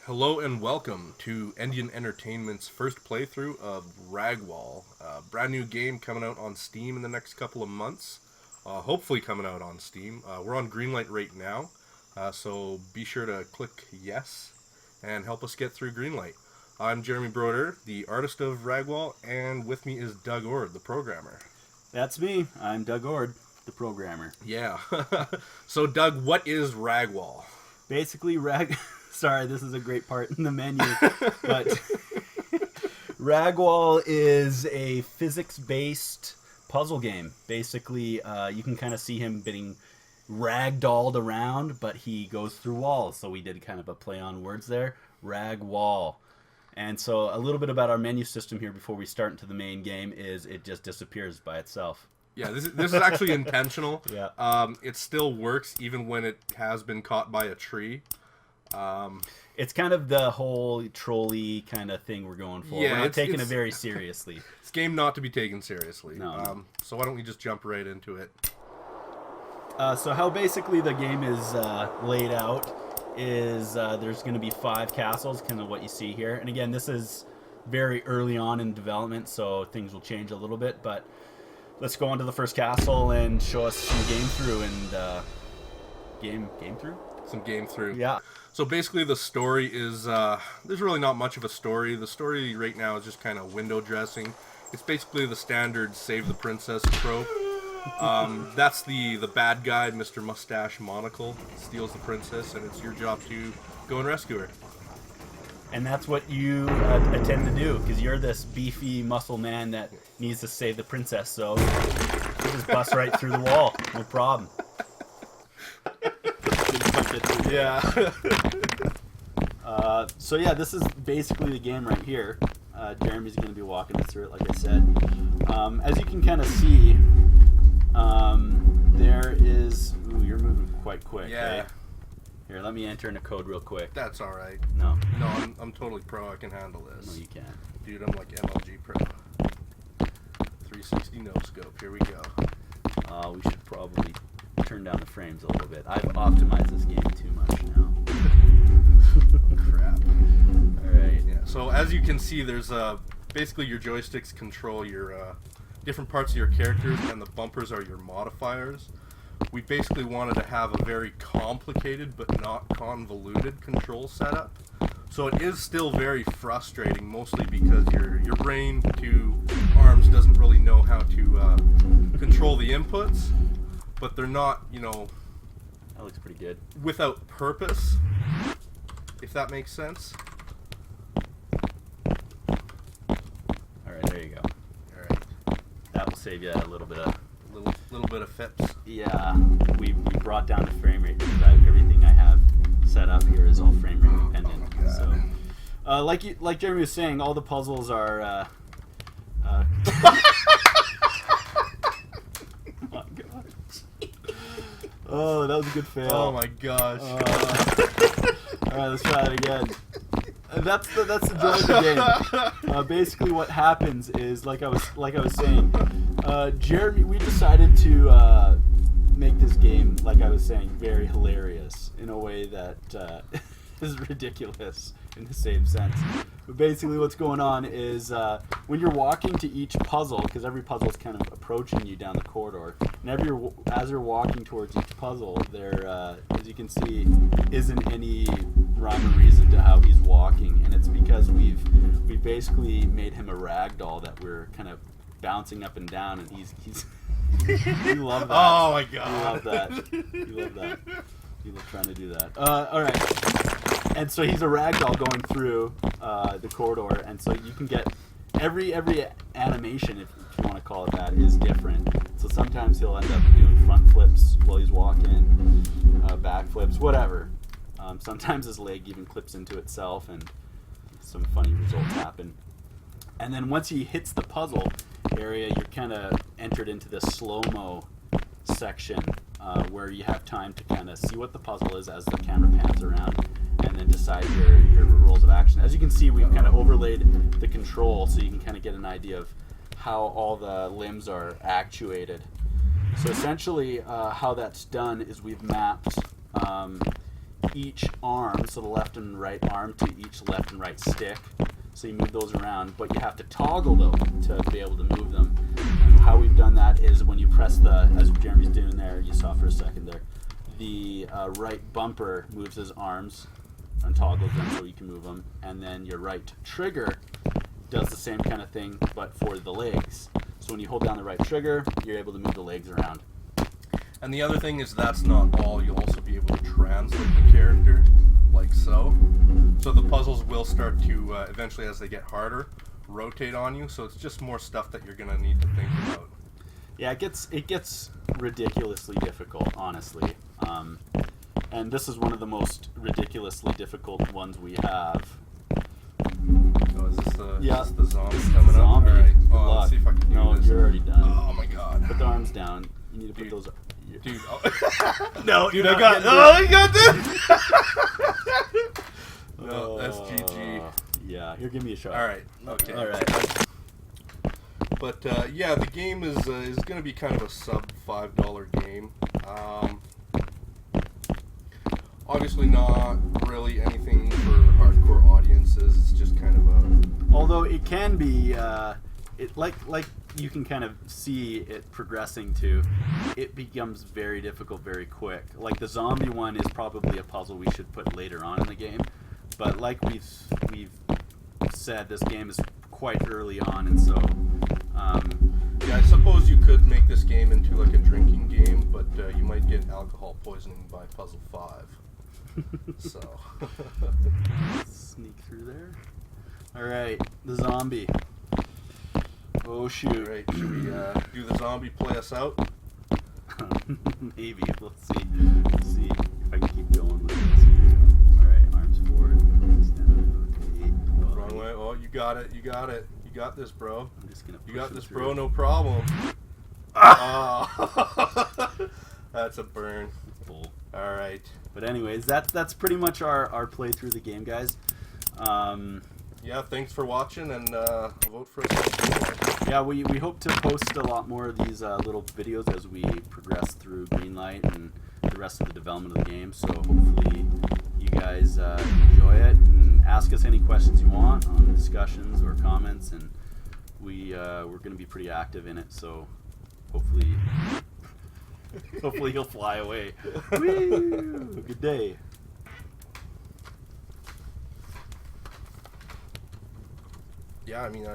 Hello and welcome to Endian Entertainment's first playthrough of Ragwall, a brand new game coming out on Steam in the next couple of months. Hopefully coming out on Steam. We're on Greenlight right now, so be sure to click yes and help us get through Greenlight. I'm Jeremy Broder, the artist of Ragwall, and with me is Doug Ord, the programmer. That's me. I'm Doug Ord, the programmer. Yeah. So Doug, what is Ragwall? Basically, Sorry, this is a great part in the menu, but Ragwall is a physics-based puzzle game. Basically, you can kind of see him being ragdolled around, but he goes through walls. So we did kind of a play on words there, Ragwall. And so a little bit about our menu system here before we start into the main game is it just disappears by itself. Yeah, this is actually intentional. Yeah. It still works even when it has been caught by a tree. It's kind of the whole trolley kind of thing we're going for. Yeah, we're not taking it very seriously. It's a game not to be taken seriously. No. So why don't we just jump right into it? So how basically the game is laid out is there's going to be 5 castles, kind of what you see here. And again, this is very early on in development, so things will change a little bit. But let's go on to the first castle and show us some game through and game through. Some game through. Yeah. So basically the story is, there's really not much of a story. The story right now is just kind of window dressing. It's basically the standard save the princess trope. That's the bad guy, Mr. Mustache Monocle, steals the princess, and it's your job to go and rescue her. And that's what you intend to do, because you're this beefy muscle man that needs to save the princess, so you just bust right through the wall. No problem. Yeah. So yeah, this is basically the game right here. Jeremy's going to be walking us through it, like I said. As you can kind of see, there is... Ooh, you're moving quite quick. Yeah. Eh? Here, let me enter in a code real quick. That's all right. No. No, I'm totally pro. I can handle this. No, you can't. Dude, I'm like MLG pro. 360 no scope. Here we go. We should probably turn down the frames a little bit. I've optimized this game too much now. Crap. Alright. Yeah. So as you can see, there's basically your joysticks control your different parts of your characters, and the bumpers are your modifiers. We basically wanted to have a very complicated but not convoluted control setup. So it is still very frustrating, mostly because your brain to arms doesn't really know how to control the inputs, but they're not, That looks pretty good. without purpose, if that makes sense. Alright, there you go. All right, That will save you a little bit of... little bit of fips. Yeah, we brought down the frame rate because everything I have set up here is all frame rate dependent. So, like Jeremy was saying, all the puzzles are. Oh my god! Oh, that was a good fail. Oh my gosh. All right, let's try it again. That's the joy of the game. Basically, what happens is, like I was saying, Jeremy, we decided to make this game, like I was saying, very hilarious in a way that is ridiculous in the same sense. But basically, what's going on is when you're walking to each puzzle, because every puzzle is kind of approaching you down the corridor, and as you're walking towards each puzzle, there, as you can see, isn't any rhyme or reason to how he's walking, and it's because we basically made him a rag doll that we're kind of bouncing up and down, and he's you love that. Oh my god. You love that. You love that. You love trying to do that. All right. And so he's a rag doll going through the corridor, and so you can get every animation, if you want to call it that, is different. So sometimes he'll end up doing front flips while he's walking, back flips, whatever. Sometimes his leg even clips into itself, and some funny results happen. And then once he hits the puzzle area, you're kind of entered into this slow-mo section where you have time to kind of see what the puzzle is as the camera pans around, and then decide your rules of action. As you can see, we've kind of overlaid the control so you can kind of get an idea of how all the limbs are actuated. So essentially, how that's done is we've mapped each arm, so the left and right arm to each left and right stick. So you move those around, but you have to toggle them to be able to move them. And how we've done that is when you press the, as Jeremy's doing there, you saw for a second there, the right bumper moves his arms and toggles them so you can move them, and then your right trigger does the same kind of thing, but for the legs. So when you hold down the right trigger, you're able to move the legs around. And the other thing is that's not all. You'll also be able to translate the character, like so. So the puzzles will start to, eventually as they get harder, rotate on you. So it's just more stuff that you're going to need to think about. Yeah, it gets ridiculously difficult, honestly. And this is one of the most ridiculously difficult ones we have. Oh, is this the, Yeah. is this the zombie This is coming the zombie. up? All right. Good Oh, luck. let's see if I can do No, this. you're already done. Oh my god. Put the arms down. You need to put Dude. those... Dude. Oh. No, Dude, you're I not got. getting Oh, I got this. this. No, that's GG. Yeah, here, give me a shot. All right. Okay. All right. But yeah, the game is going to be kind of a sub $5 game. Obviously, not really anything for hardcore audiences. It's just kind of a. Although it can be, it like you can kind of see it progressing to, it becomes very difficult very quick. Like the zombie one is probably a puzzle we should put later on in the game, but like we've said, this game is quite early on, and so. Yeah, I suppose you could make this game into like a drinking game, but you might get alcohol poisoning by puzzle 5. So. Sneak through there. All right, the zombie. Oh shoot! All right, should we do the zombie play us out? Maybe. Let's see. Let's see if I can keep going with this. All right, arms forward, legs down, rotate. Wrong way. Oh, you got it. You got it. You got this, bro. I'm just gonna. You push got him this, through. bro. No problem. Ah. That's a burn. It's bull. All right. But anyways, that's pretty much our playthrough of the game, guys. Yeah, thanks for watching, and vote for us. Yeah, we hope to post a lot more of these little videos as we progress through Greenlight and the rest of the development of the game. So hopefully you guys enjoy it and ask us any questions you want on discussions or comments, and we're going to be pretty active in it. So hopefully you'll fly away. Woo! Good day. Yeah, I mean,